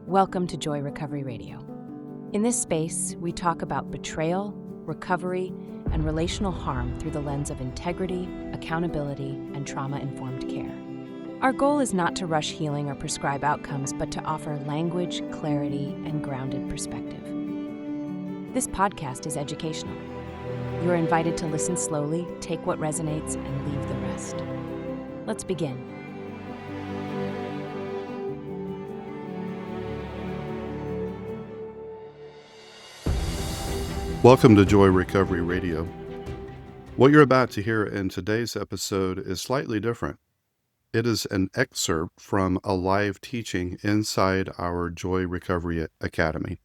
Welcome to Joy Recovery Radio. In this space, we talk about betrayal, recovery, and relational harm through the lens of integrity, accountability, and trauma-informed care. Our goal is not to rush healing or prescribe outcomes, but to offer language, clarity, and grounded perspective. This podcast is educational. You are invited to listen slowly, take what resonates, and leave the rest. Let's begin. Welcome to Joy Recovery Radio. What you're about to hear in today's episode is slightly different. It is an excerpt from a live teaching inside our Joy Recovery Academy.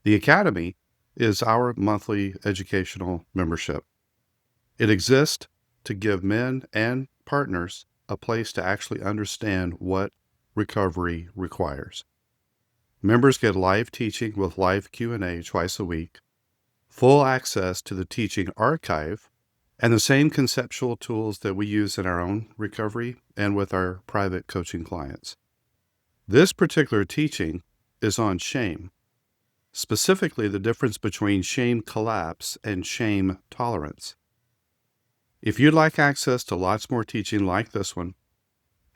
The Academy is our monthly educational membership. It exists to give men and partners a place to actually understand what recovery requires. Members get live teaching with live Q&A twice a week, full access to the teaching archive, and the same conceptual tools that we use in our own recovery and with our private coaching clients. This particular teaching is on shame, specifically the difference between shame collapse and shame tolerance. If you'd like access to lots more teaching like this one,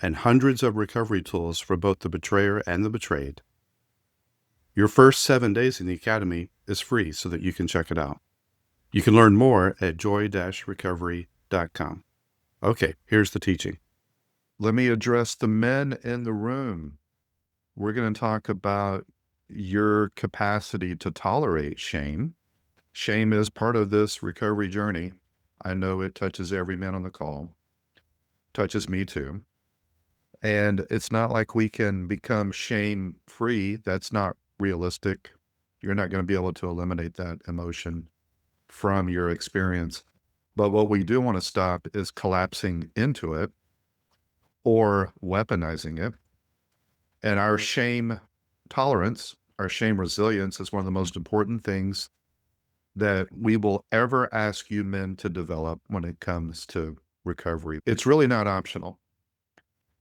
and hundreds of recovery tools for both the betrayer and the betrayed, your first 7 days in the Academy is free so that you can check it out. You can learn more at joy-recovery.com. Okay, here's the teaching. Let me address the men in the room. We're going to talk about your capacity to tolerate shame. Shame is part of this recovery journey. I know it touches every man on the call. Touches me too. And it's not like we can become shame-free. That's not realistic. You're not going to be able to eliminate that emotion from your experience. But what we do want to stop is collapsing into it or weaponizing it. And our shame tolerance, our shame resilience is one of the most important things that we will ever ask you men to develop when it comes to recovery. It's really not optional.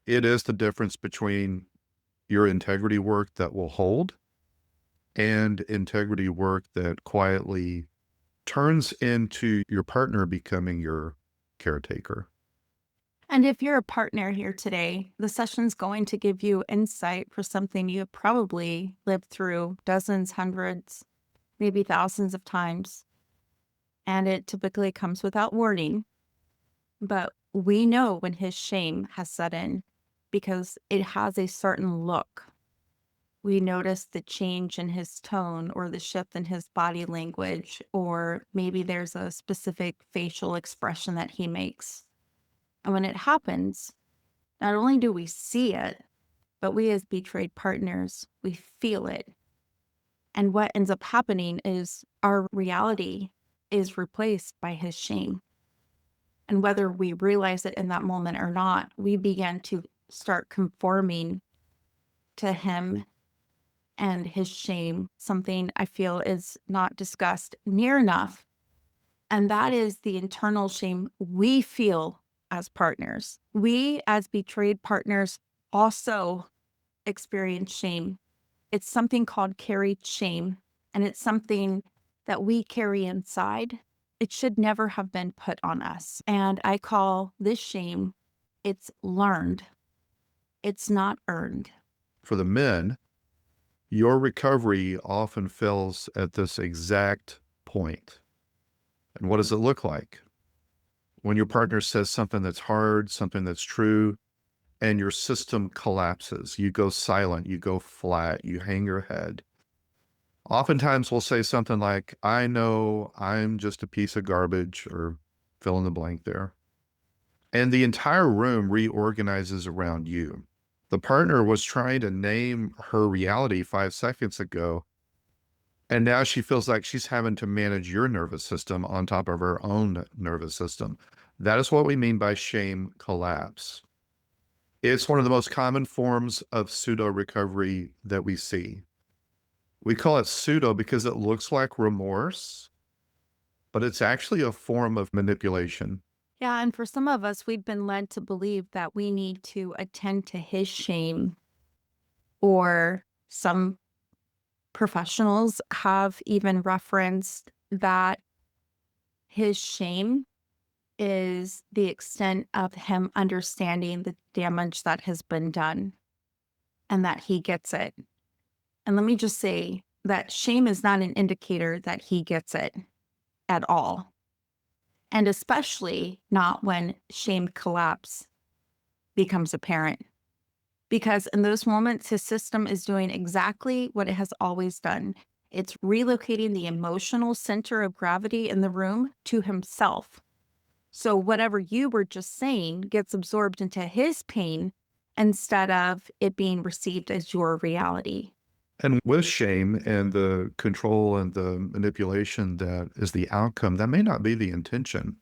It is the difference between your integrity work that will hold and integrity work that quietly turns into your partner becoming your caretaker. And if you're a partner here today, the session's going to give you insight for something you have probably lived through dozens, hundreds, maybe thousands of times. And it typically comes without warning. But we know when his shame has set in because it has a certain look. We notice the change in his tone or the shift in his body language, or maybe there's a specific facial expression that he makes. And when it happens, not only do we see it, but we as betrayed partners, we feel it. And what ends up happening is our reality is replaced by his shame. And whether we realize it in that moment or not, we begin to start conforming to him and his shame, something I feel is not discussed near enough. And that is the internal shame we feel as partners. We as betrayed partners also experience shame. It's something called carried shame, and it's something that we carry inside. It should never have been put on us. And I call this shame, it's learned. It's not earned. For the men, your recovery often fails at this exact point. And what does it look like? When your partner says something that's hard, something that's true, and your system collapses, you go silent, you go flat, you hang your head. Oftentimes we'll say something like, I know I'm just a piece of garbage, or fill in the blank there. And the entire room reorganizes around you. The partner was trying to name her reality 5 seconds ago, and now she feels like she's having to manage your nervous system on top of her own nervous system. That is what we mean by shame collapse. It's one of the most common forms of pseudo-recovery that we see. We call it pseudo because it looks like remorse, but it's actually a form of manipulation. Yeah, and for some of us, we've been led to believe that we need to attend to his shame or Some professionals have even referenced that his shame is the extent of him understanding the damage that has been done and that he gets it. And let me just say that shame is not an indicator that he gets it at all. And especially not when shame collapse becomes apparent. Because in those moments, his system is doing exactly what it has always done. It's relocating the emotional center of gravity in the room to himself. So whatever you were just saying gets absorbed into his pain instead of it being received as your reality. And with shame and the control and the manipulation that is the outcome, that may not be the intention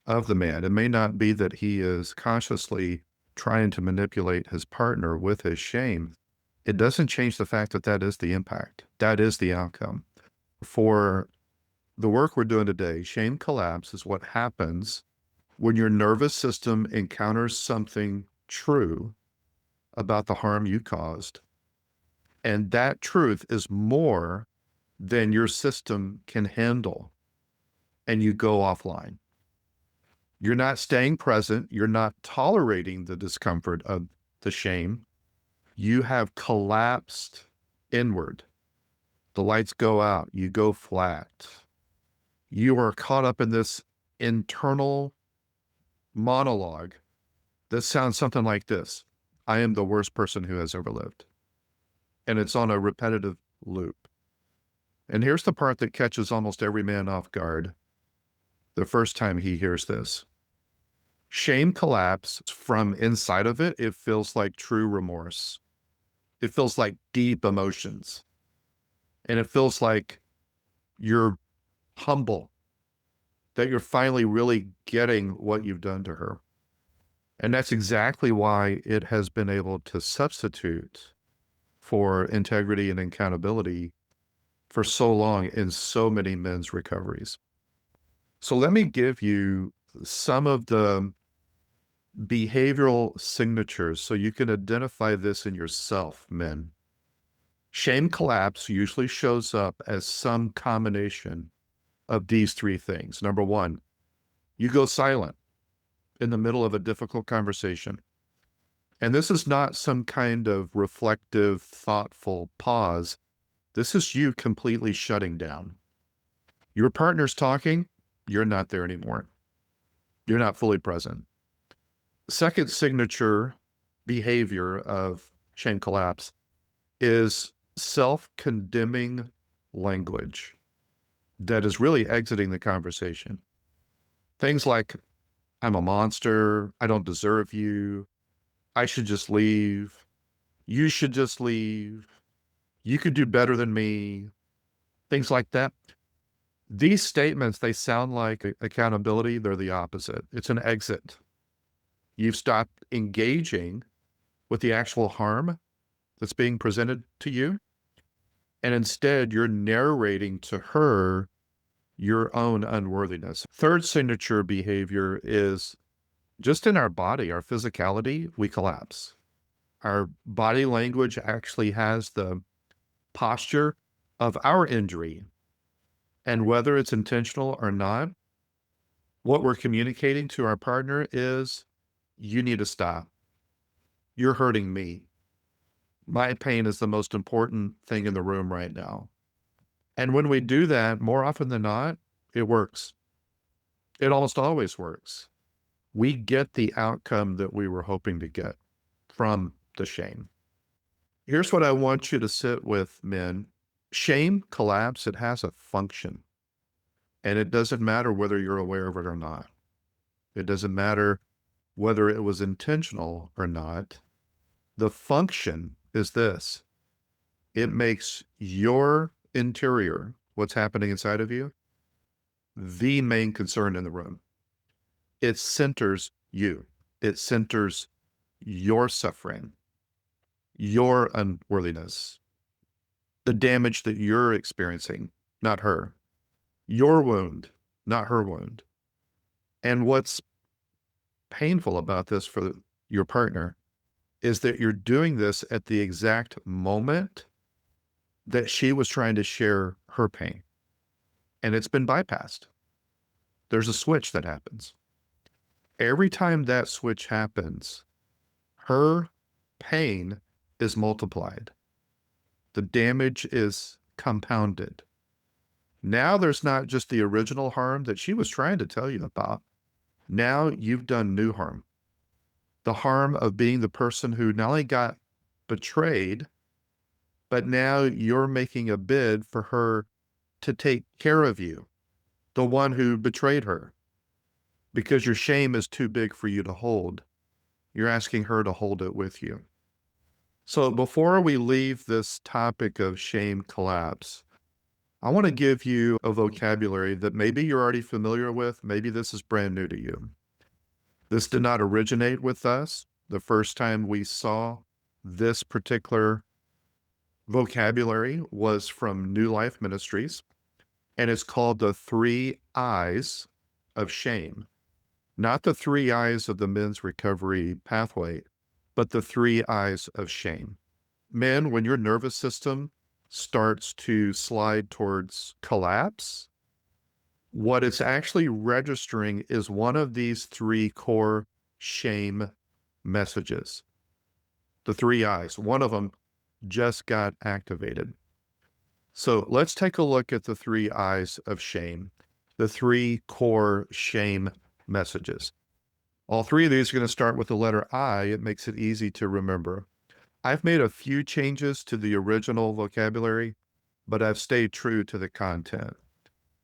of the man. It may not be that he is consciously trying to manipulate his partner with his shame. It doesn't change the fact that that is the impact. That is the outcome. For the work we're doing today, shame collapse is what happens when your nervous system encounters something true about the harm you caused. And that truth is more than your system can handle. And you go offline. You're not staying present. You're not tolerating the discomfort of the shame. You have collapsed inward. The lights go out. You go flat. You are caught up in this internal monologue that sounds something like this: I am the worst person who has ever lived. And it's on a repetitive loop. And here's the part that catches almost every man off guard the first time he hears this. Shame collapse from inside of it. It feels like true remorse. It feels like deep emotions. And it feels like you're humble, that you're finally really getting what you've done to her. And that's exactly why it has been able to substitute for integrity and accountability for so long in so many men's recoveries. So let me give you some of the behavioral signatures so you can identify this in yourself, men. Shame collapse usually shows up as some combination of these three things. Number one, you go silent in the middle of a difficult conversation. And this is not some kind of reflective, thoughtful pause. This is you completely shutting down. Your partner's talking, you're not there anymore. You're not fully present. Second signature behavior of shame collapse is self-condemning language that is really exiting the conversation. Things like, I'm a monster, I don't deserve you, I should just leave, you should just leave, you could do better than me, things like that. These statements, they sound like accountability. They're the opposite. It's an exit. You've stopped engaging with the actual harm that's being presented to you. And instead, you're narrating to her your own unworthiness. Third signature behavior is just in our body, our physicality, we collapse. Our body language actually has the posture of our injury. And whether it's intentional or not, what we're communicating to our partner is, you need to stop. You're hurting me. My pain is the most important thing in the room right now. And when we do that, more often than not, it works. It almost always works. We get the outcome that we were hoping to get from the shame. Here's what I want you to sit with, men. Shame collapse, it has a function. And it doesn't matter whether you're aware of it or not. It doesn't matter whether it was intentional or not. The function is this: it makes your interior, what's happening inside of you, the main concern in the room. It centers you. It centers your suffering, your unworthiness, the damage that you're experiencing, not her, your wound, not her wound. And what's painful about this for your partner is that you're doing this at the exact moment that she was trying to share her pain. And it's been bypassed. There's a switch that happens. Every time that switch happens, her pain is multiplied. The damage is compounded. Now there's not just the original harm that she was trying to tell you about. Now you've done new harm. The harm of being the person who not only got betrayed, but now you're making a bid for her to take care of you, the one who betrayed her, because your shame is too big for you to hold. You're asking her to hold it with you. So before we leave this topic of shame collapse, I want to give you a vocabulary that maybe you're already familiar with. Maybe this is brand new to you. This did not originate with us. The first time we saw this particular vocabulary was from New Life Ministries, and it's called the 3 I's of shame. Not the 3 I's of the men's recovery pathway, but the 3 I's of shame. Men, when your nervous system starts to slide towards collapse, what it's actually registering is one of these 3 core shame messages. The 3 I's, one of them just got activated. So let's take a look at the 3 I's of shame, the 3 core shame messages. All 3 of these are going to start with the letter I. It makes it easy to remember. I've made a few changes to the original vocabulary, but I've stayed true to the content.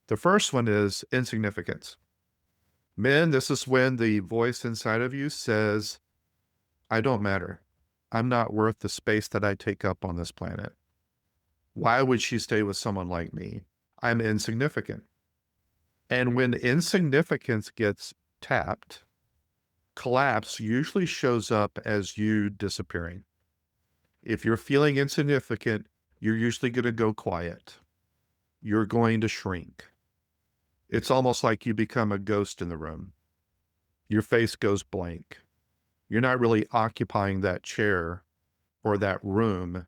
The first one is insignificance. Men, this is when the voice inside of you says, I don't matter. I'm not worth the space that I take up on this planet. Why would she stay with someone like me? I'm insignificant. And when insignificance gets tapped, collapse usually shows up as you disappearing. If you're feeling insignificant, you're usually going to go quiet. You're going to shrink. It's almost like you become a ghost in the room. Your face goes blank. You're not really occupying that chair or that room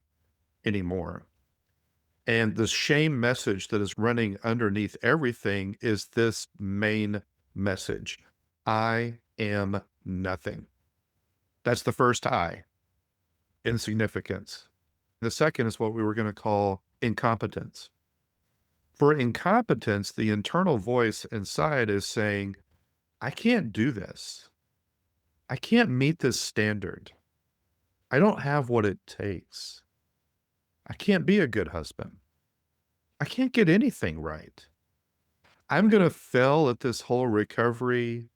anymore. And the shame message that is running underneath everything is this main message. I am nothing. That's the first I, insignificance. The second is what we were going to call incompetence. For incompetence, the internal voice inside is saying, I can't do this. I can't meet this standard. I don't have what it takes. I can't be a good husband. I can't get anything right. I'm going to fail at this whole recovery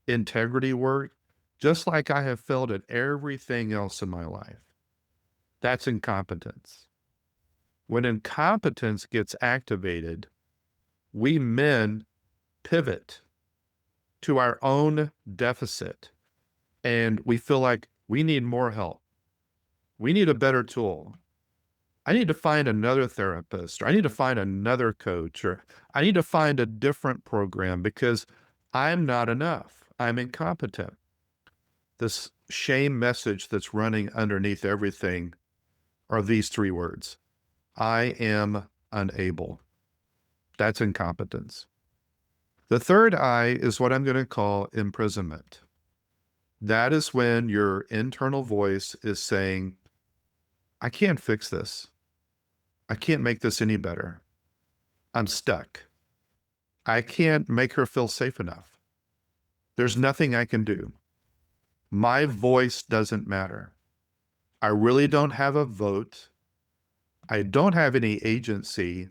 integrity work, just like I have failed at everything else in my life. That's incompetence. When incompetence gets activated, we men pivot to our own deficit, and we feel like we need more help. We need a better tool. I need to find another therapist, or I need to find another coach, or I need to find a different program because I'm not enough. I'm incompetent. This shame message that's running underneath everything are these 3 words. I am unable. That's incompetence. The third I is what I'm going to call imprisonment. That is when your internal voice is saying, I can't fix this. I can't make this any better. I'm stuck. I can't make her feel safe enough. There's nothing I can do. My voice doesn't matter. I really don't have a vote. I don't have any agency.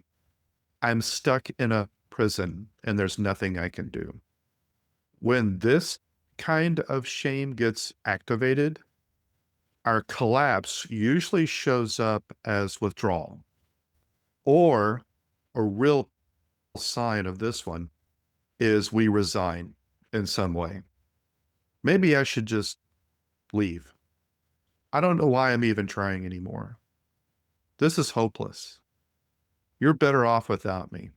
I'm stuck in a prison and there's nothing I can do. When this kind of shame gets activated, our collapse usually shows up as withdrawal, or a real sign of this one is we resign in some way. Maybe I should just leave. I don't know why I'm even trying anymore. This is hopeless. You're better off without me.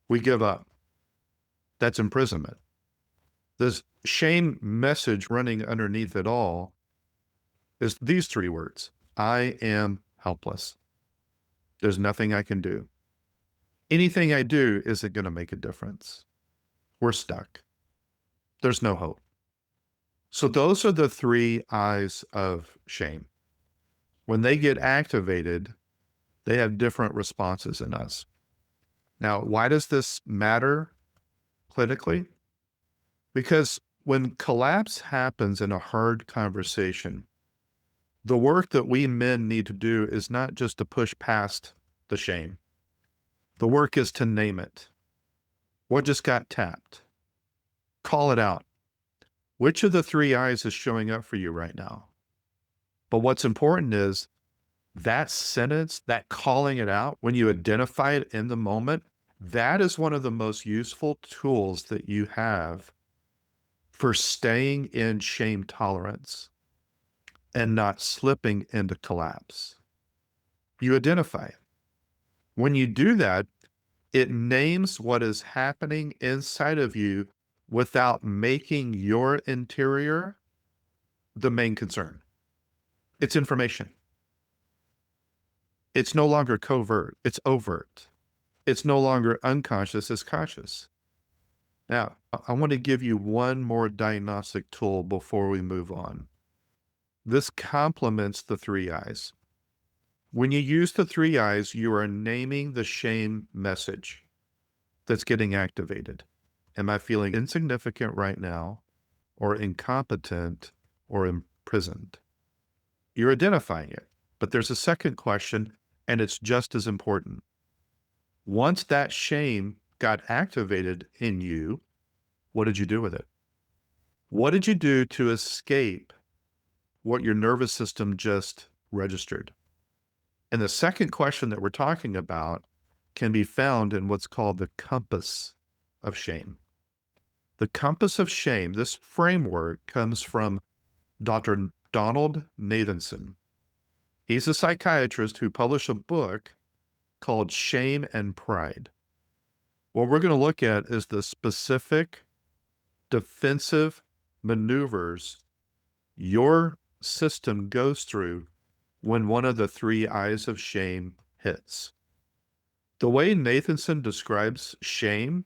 We give up. That's imprisonment. This shame message running underneath it all is these three words: I am helpless. There's nothing I can do. Anything I do isn't going to make a difference. We're stuck. There's no hope. So those are the three I's of shame. When they get activated, they have different responses in us. Now, why does this matter clinically? Because when collapse happens in a hard conversation, the work that we men need to do is not just to push past the shame. The work is to name it. What just got tapped? Call it out. Which of the three I's is showing up for you right now? But what's important is that sentence, that calling it out, when you identify it in the moment, that is one of the most useful tools that you have for staying in shame tolerance and not slipping into collapse. You identify it. When you do that, it names what is happening inside of you without making your interior the main concern. It's information. It's no longer covert, it's overt. It's no longer unconscious, it's conscious. Now, I want to give you one more diagnostic tool before we move on. This complements the three I's. When you use the three I's, you are naming the shame message that's getting activated. Am I feeling insignificant right now, or incompetent, or imprisoned? You're identifying it. But there's a second question, and it's just as important. Once that shame got activated in you, what did you do with it? What did you do to escape what your nervous system just registered? And the second question that we're talking about can be found in what's called the compass of shame. The compass of shame, this framework comes from Dr. Donald Nathanson. He's a psychiatrist who published a book called Shame and Pride. What we're going to look at is the specific defensive maneuvers your system goes through when one of the three I's of shame hits. The way Nathanson describes shame,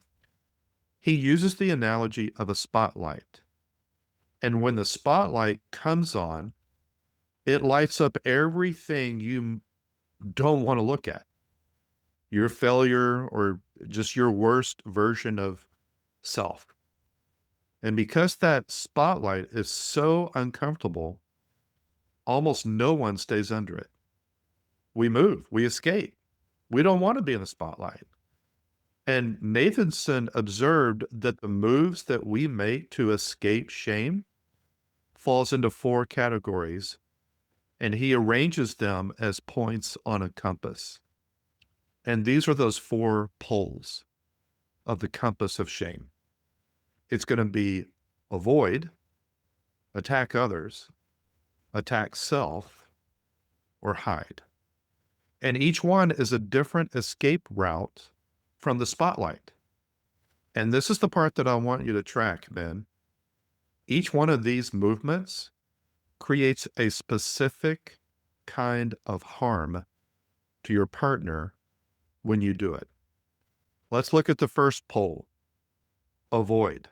he uses the analogy of a spotlight. And when the spotlight comes on, it lights up everything you don't want to look at. Your failure or just your worst version of self. And because that spotlight is so uncomfortable, almost no one stays under it. We move, we escape. We don't want to be in the spotlight. And Nathanson observed that the moves that we make to escape shame falls into four categories, and he arranges them as points on a compass. And these are those four poles of the compass of shame. It's going to be avoid, attack others, attack self, or hide. And each one is a different escape route from the spotlight. And this is the part that I want you to track, Ben. Each one of these movements creates a specific kind of harm to your partner when you do it. Let's look at the first pole, avoid.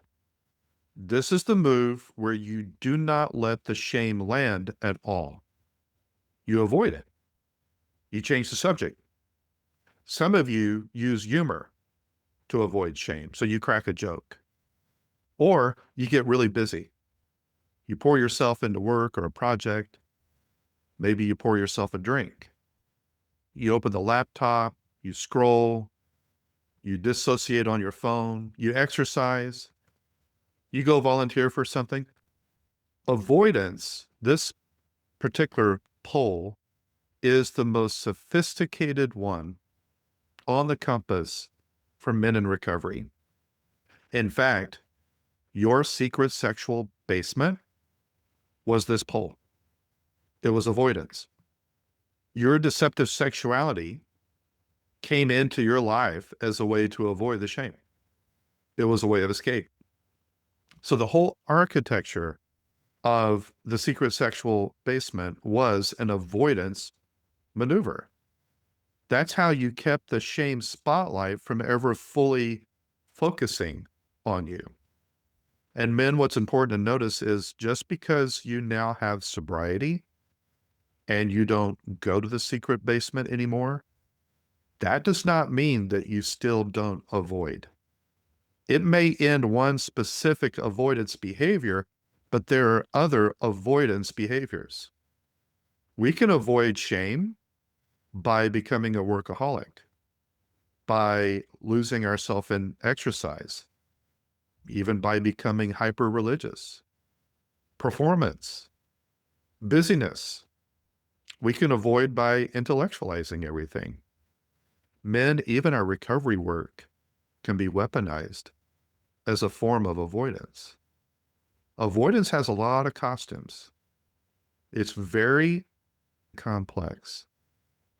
This is the move where you do not let the shame land at all. You avoid it. You change the subject. Some of you use humor to avoid shame, so you crack a joke. Or you get really busy. You pour yourself into work or a project. Maybe you pour yourself a drink. You open the laptop, you scroll, you dissociate on your phone, you exercise, you go volunteer for something. Avoidance, this particular pole, is the most sophisticated one on the compass for men in recovery. In fact, your secret sexual basement was this pole. It was avoidance. Your deceptive sexuality came into your life as a way to avoid the shame. It was a way of escape. So the whole architecture of the secret sexual basement was an avoidance maneuver. That's how you kept the shame spotlight from ever fully focusing on you. And men, what's important to notice is just because you now have sobriety and you don't go to the secret basement anymore, that does not mean that you still don't avoid. It may end one specific avoidance behavior, but there are other avoidance behaviors. We can avoid shame by becoming a workaholic, by losing ourselves in exercise, even by becoming hyper-religious, performance, busyness. We can avoid by intellectualizing everything. Men, even our recovery work can be weaponized as a form of avoidance. Avoidance has a lot of costumes. It's very complex.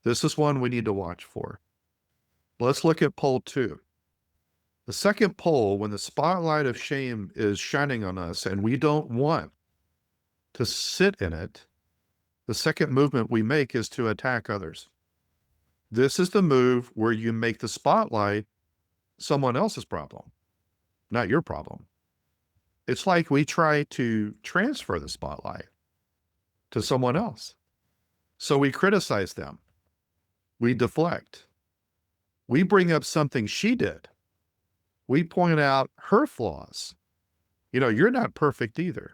This is one we need to watch for. Let's look at pole 2. The second pole, when the spotlight of shame is shining on us and we don't want to sit in it, the second movement we make is to attack others. This is the move where you make the spotlight someone else's problem, not your problem. It's like we try to transfer the spotlight to someone else. So we criticize them. We deflect. We bring up something she did. We point out her flaws. You're not perfect either.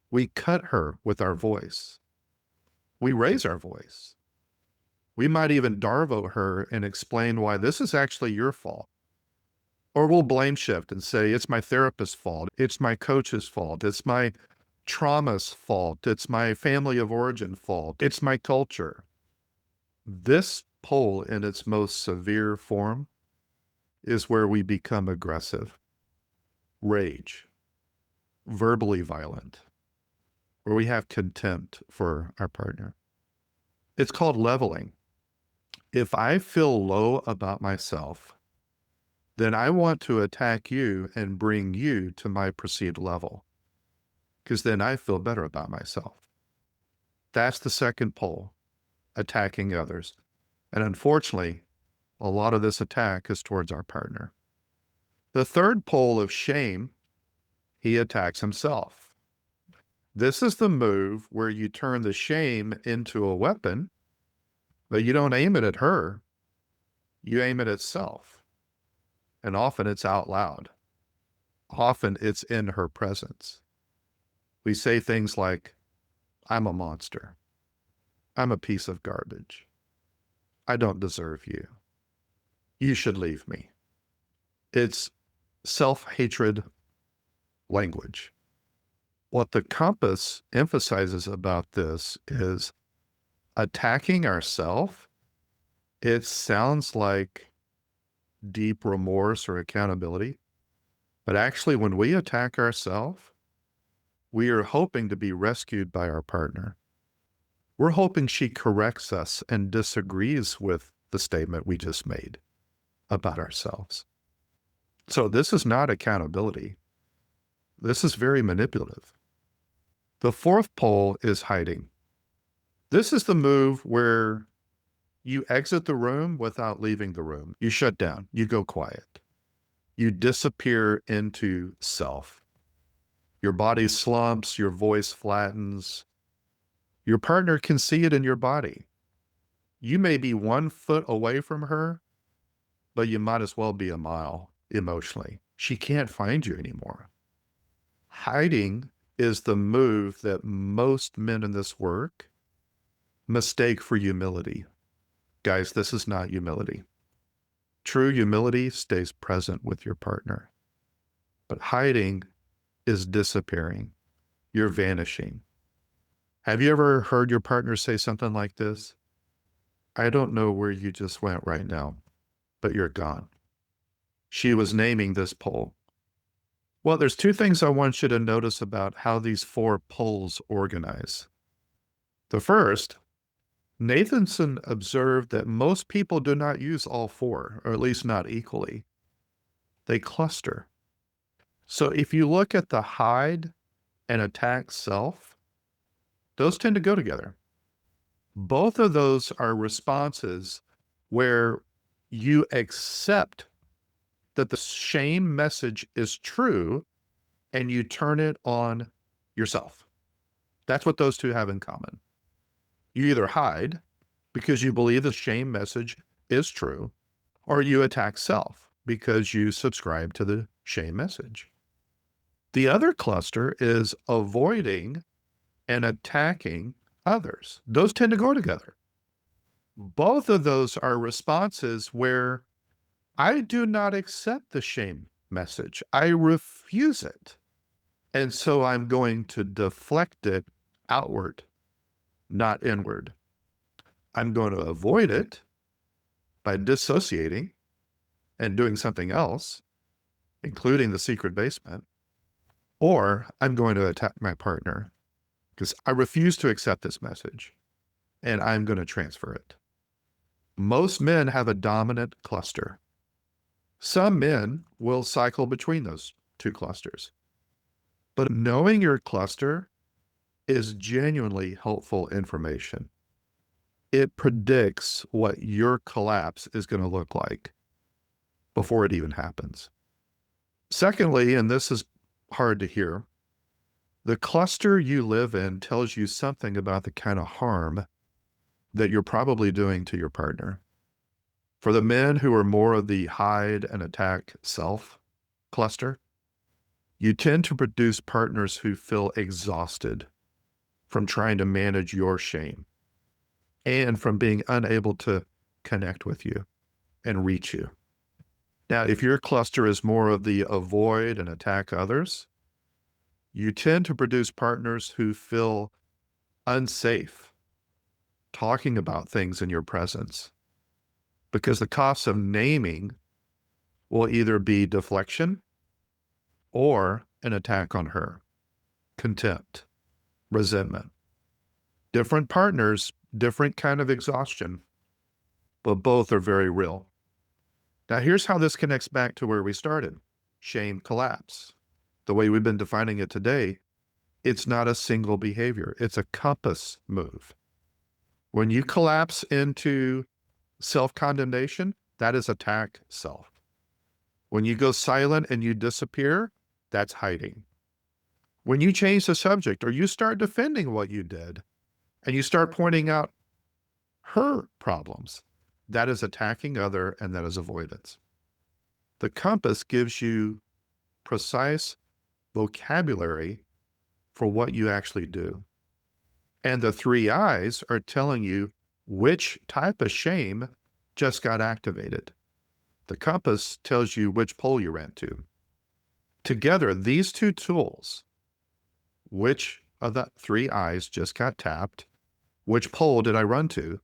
We cut her with our voice. We raise our voice. We might even darvo her and explain why this is actually your fault. Or we'll blame shift and say, it's my therapist's fault. It's my coach's fault. It's my trauma's fault. It's my family of origin fault. It's my culture. This pole in its most severe form is where we become aggressive, rage, verbally violent, where we have contempt for our partner. It's called leveling. If I feel low about myself, then I want to attack you and bring you to my perceived level, because then I feel better about myself. That's the second pole, attacking others. And unfortunately, a lot of this attack is towards our partner. The third pole of shame, he attacks himself. This is the move where you turn the shame into a weapon, but you don't aim it at her. You aim it at self. And often it's out loud. Often it's in her presence. We say things like, I'm a monster. I'm a piece of garbage. I don't deserve you. You should leave me. It's self-hatred language. What the compass emphasizes about this is attacking ourself. It sounds like deep remorse or accountability, but actually when we attack ourselves, we are hoping to be rescued by our partner. We're hoping she corrects us and disagrees with the statement we just made about ourselves. So this is not accountability. This is very manipulative. The fourth pole is hiding. This is the move where you exit the room without leaving the room. You shut down. You go quiet. You disappear into self. Your body slumps. Your voice flattens. Your partner can see it in your body. You may be 1 foot away from her, but you might as well be a mile emotionally. She can't find you anymore. Hiding is the move that most men in this work mistake for humility. Guys, this is not humility. True humility stays present with your partner. But hiding is disappearing. You're vanishing. Have you ever heard your partner say something like this? I don't know where you just went right now, but you're gone. She was naming this pole. Well, there's 2 things I want you to notice about how these 4 poles organize. The first, Nathanson observed that most people do not use all 4, or at least not equally. They cluster. So if you look at the hide and attack self, those tend to go together. Both of those are responses where you accept that the shame message is true and you turn it on yourself. That's what those two have in common. You either hide because you believe the shame message is true, or you attack self because you subscribe to the shame message. The other cluster is avoiding and attacking others. Those tend to go together. Both of those are responses where I do not accept the shame message. I refuse it. And so I'm going to deflect it outward, not inward. I'm going to avoid it by dissociating and doing something else, including the secret basement, or I'm going to attack my partner because I refuse to accept this message and I'm going to transfer it. Most men have a dominant cluster. Some men will cycle between those two clusters. But knowing your cluster is genuinely helpful information. It predicts what your collapse is going to look like before it even happens. Secondly, and this is hard to hear, the cluster you live in tells you something about the kind of harm that you're probably doing to your partner. For the men who are more of the hide and attack self cluster, you tend to produce partners who feel exhausted from trying to manage your shame and from being unable to connect with you and reach you. Now, if your cluster is more of the avoid and attack others, you tend to produce partners who feel unsafe talking about things in your presence because the cost of naming will either be deflection or an attack on her, contempt, resentment. Different partners, different kind of exhaustion, but both are very real. Now, here's how this connects back to where we started. Shame collapse. The way we've been defining it today, it's not a single behavior. It's a compass move. When you collapse into self-condemnation, that is attack self. When you go silent and you disappear, that's hiding. When you change the subject or you start defending what you did and you start pointing out her problems, that is attacking other and that is avoidance. The compass gives you precise vocabulary for what you actually do. And the three eyes are telling you which type of shame just got activated. The compass tells you which pole you ran to. Together, these two tools, which of the three eyes just got tapped, which pole did I run to?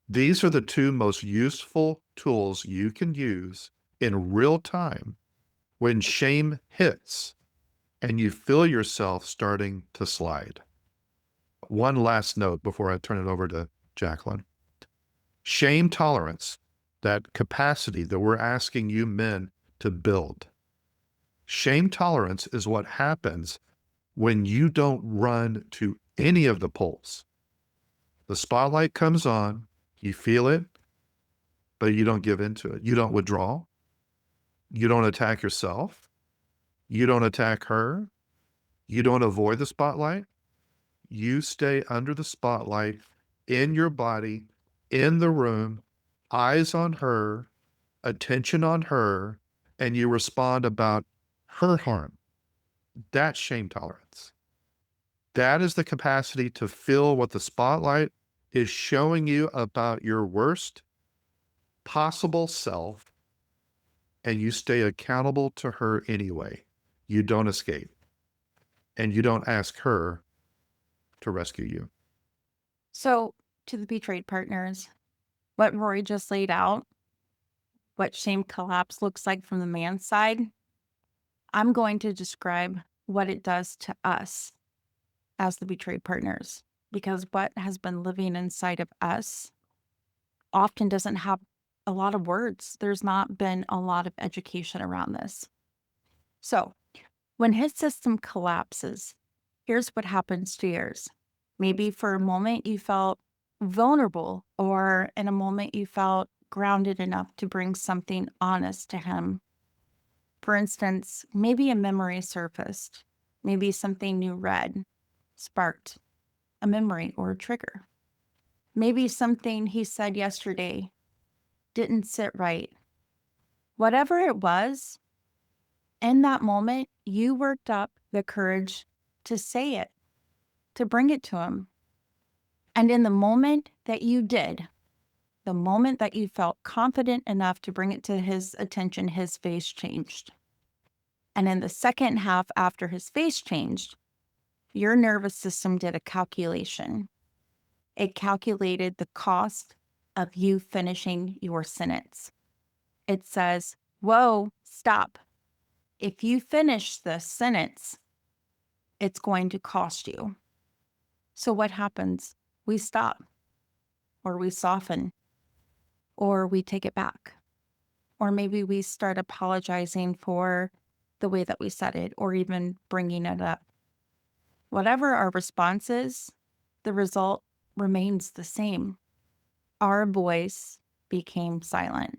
These are the two most useful tools you can use in real time when shame hits and you feel yourself starting to slide. One last note before I turn it over to Jacqueline. Shame tolerance, that capacity that we're asking you men to build. Shame tolerance is what happens when you don't run to any of the poles. The spotlight comes on, you feel it, but you don't give into it. You don't withdraw. You don't attack yourself. You don't attack her. You don't avoid the spotlight. You stay under the spotlight, in your body, in the room, eyes on her, attention on her, and you respond about her harm. That's shame tolerance. That is the capacity to feel what the spotlight is showing you about your worst possible self, and you stay accountable to her anyway. You don't escape, and you don't ask her to rescue you. So, to the betrayed partners, what Roy just laid out, what shame collapse looks like from the man's side, I'm going to describe what it does to us as the betrayed partners, because what has been living inside of us often doesn't have a lot of words. There's not been a lot of education around this. So, when his system collapses, Here's what happens to yours. Maybe for a moment you felt vulnerable, or in a moment you felt grounded enough to bring something honest to him. For instance, maybe a memory surfaced, maybe something you read sparked a memory or a trigger. Maybe something he said yesterday didn't sit right. Whatever it was, in that moment, you worked up the courage to say it, to bring it to him. And in the moment that you did, the moment that you felt confident enough to bring it to his attention, his face changed. And in the second half after his face changed, your nervous system did a calculation. It calculated the cost of you finishing your sentence. It says, whoa, stop. If you finish this sentence, it's going to cost you. So what happens? We stop, or we soften, or we take it back. Or maybe we start apologizing for the way that we said it, or even bringing it up. Whatever our response is, the result remains the same. Our voice became silent.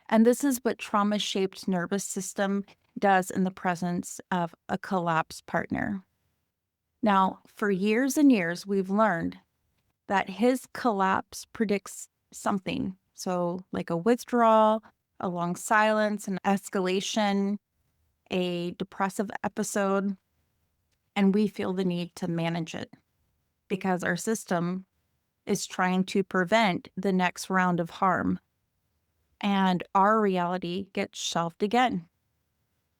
And this is what trauma-shaped nervous system does in the presence of a collapsed partner. Now, for years and years, we've learned that his collapse predicts something. So like a withdrawal, a long silence, an escalation, a depressive episode, and we feel the need to manage it because our system is trying to prevent the next round of harm. And our reality gets shelved again.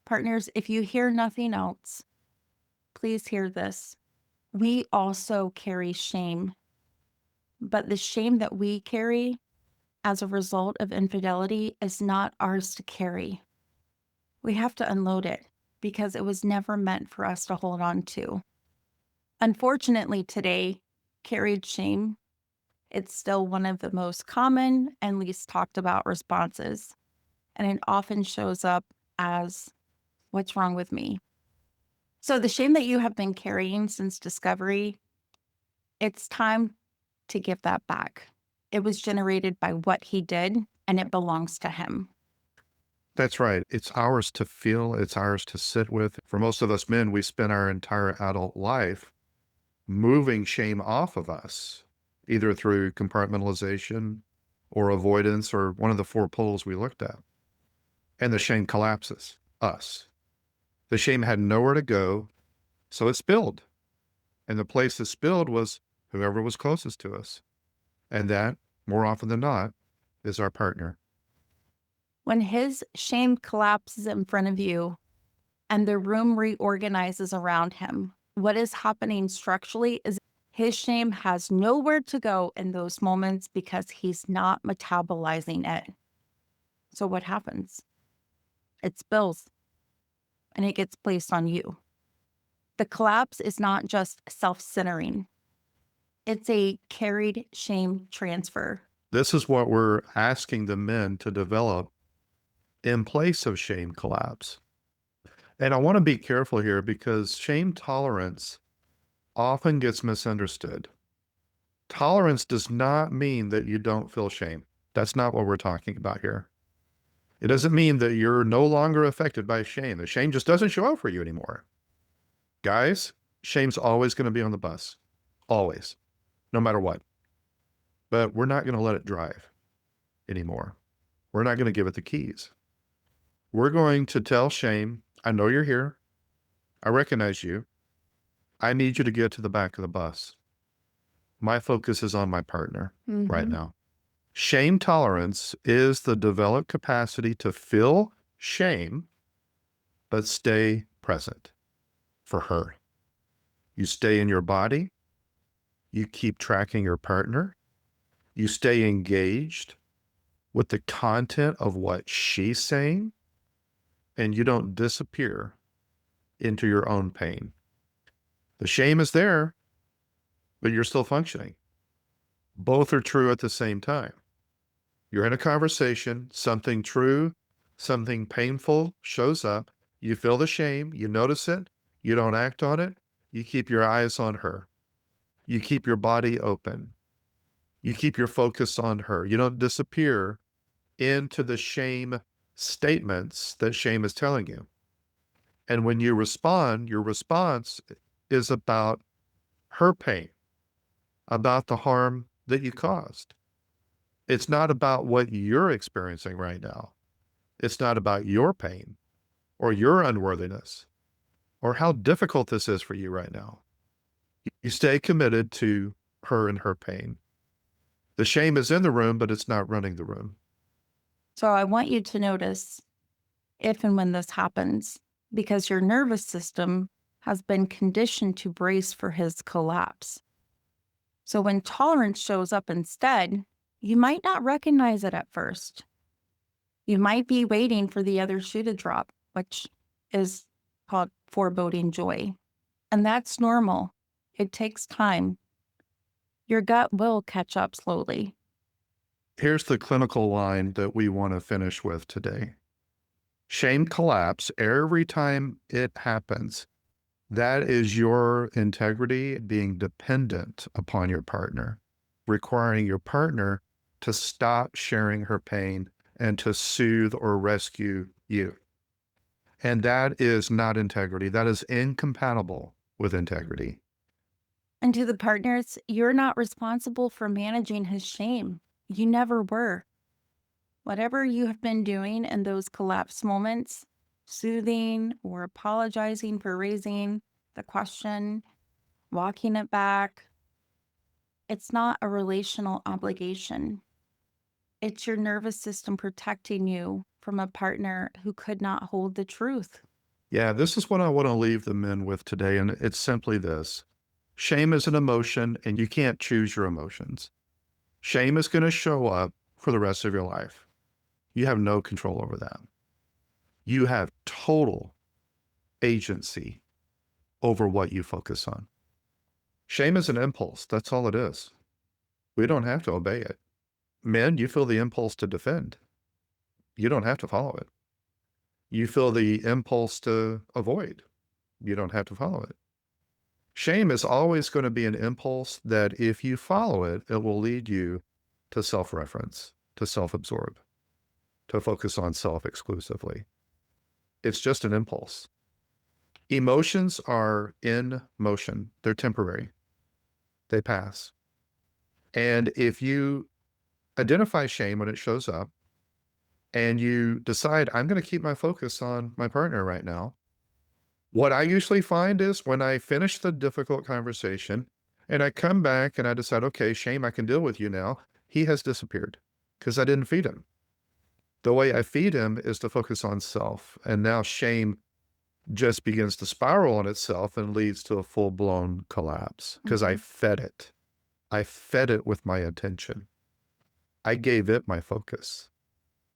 Partners, if you hear nothing else, please hear this. We also carry shame, but the shame that we carry as a result of infidelity is not ours to carry. We have to unload it because it was never meant for us to hold on to. Unfortunately, today, carried shame, it's still one of the most common and least talked about responses. And it often shows up as, what's wrong with me? So the shame that you have been carrying since discovery, it's time to give that back. It was generated by what he did, and it belongs to him. That's right. It's ours to feel. It's ours to sit with. For most of us men, we spend our entire adult life moving shame off of us, either through compartmentalization or avoidance or one of the four poles we looked at. And the shame collapses us. The shame had nowhere to go, so it spilled. And the place that spilled was whoever was closest to us. And that, more often than not, is our partner. When his shame collapses in front of you and the room reorganizes around him, what is happening structurally is his shame has nowhere to go in those moments because he's not metabolizing it. So what happens? It spills and it gets placed on you. The collapse is not just self-centering. It's a carried shame transfer. This is what we're asking the men to develop in place of shame collapse. And I want to be careful here because shame tolerance often gets misunderstood. Tolerance does not mean that you don't feel shame. That's not what we're talking about here. It doesn't mean that you're no longer affected by shame. The shame just doesn't show up for you anymore. Guys, shame's always going to be on the bus. Always. No matter what. But we're not going to let it drive anymore. We're not going to give it the keys. We're going to tell shame, I know you're here. I recognize you. I need you to get to the back of the bus. My focus is on my partner right now. Shame tolerance is the developed capacity to feel shame, but stay present for her. You stay in your body. You keep tracking your partner. You stay engaged with the content of what she's saying, and you don't disappear into your own pain. The shame is there, but you're still functioning. Both are true at the same time. You're in a conversation, something true, something painful shows up. You feel the shame, you notice it, you don't act on it, You keep your eyes on her. You keep your body open. You keep your focus on her. You don't disappear into the shame statements that shame is telling you. And when you respond, your response is about her pain, about the harm that you caused. It's not about what you're experiencing right now. It's not about your pain or your unworthiness or how difficult this is for you right now. You stay committed to her and her pain. The shame is in the room, but it's not running the room. So I want you to notice if and when this happens, because your nervous system has been conditioned to brace for his collapse. So when tolerance shows up instead, you might not recognize it at first. You might be waiting for the other shoe to drop, which is called foreboding joy. And that's normal. It takes time. Your gut will catch up slowly. Here's the clinical line that we want to finish with today. Shame collapse every time it happens. That is your integrity being dependent upon your partner, requiring your partner to stop sharing her pain and to soothe or rescue you. And that is not integrity. That is incompatible with integrity. And to the partners, you're not responsible for managing his shame. You never were. Whatever you have been doing in those collapse moments, soothing or apologizing for raising the question, walking it back, it's not a relational obligation. It's your nervous system protecting you from a partner who could not hold the truth. Yeah, this is what I want to leave the men with today. And it's simply this. Shame is an emotion and you can't choose your emotions. Shame is going to show up for the rest of your life. You have no control over that. You have total agency over what you focus on. Shame is an impulse. That's all it is. We don't have to obey it. Men, you feel the impulse to defend. You don't have to follow it. You feel the impulse to avoid. You don't have to follow it. Shame is always going to be an impulse that if you follow it, it will lead you to self-reference, to self-absorb, to focus on self exclusively. It's just an impulse. Emotions are in motion. They're temporary. They pass. And if you identify shame when it shows up and you decide, I'm going to keep my focus on my partner right now, what I usually find is when I finish the difficult conversation and I come back and I decide, okay, shame, I can deal with you now, he has disappeared because I didn't feed him. The way I feed him is to focus on self. And now shame just begins to spiral on itself and leads to a full-blown collapse because I fed it. I fed it with my attention. I gave it my focus.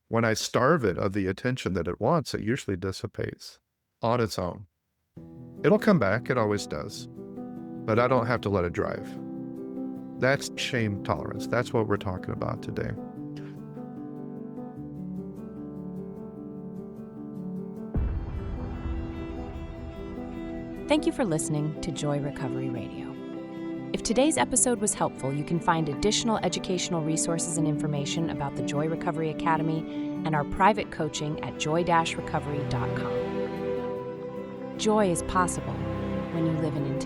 When I starve it of the attention that it wants, it usually dissipates on its own. It'll come back, it always does, but I don't have to let it drive. That's shame tolerance. That's what we're talking about today. Thank you for listening to Joy Recovery Radio. If today's episode was helpful, you can find additional educational resources and information about the Joy Recovery Academy and our private coaching at joy-recovery.com. Joy is possible when you live in integrity.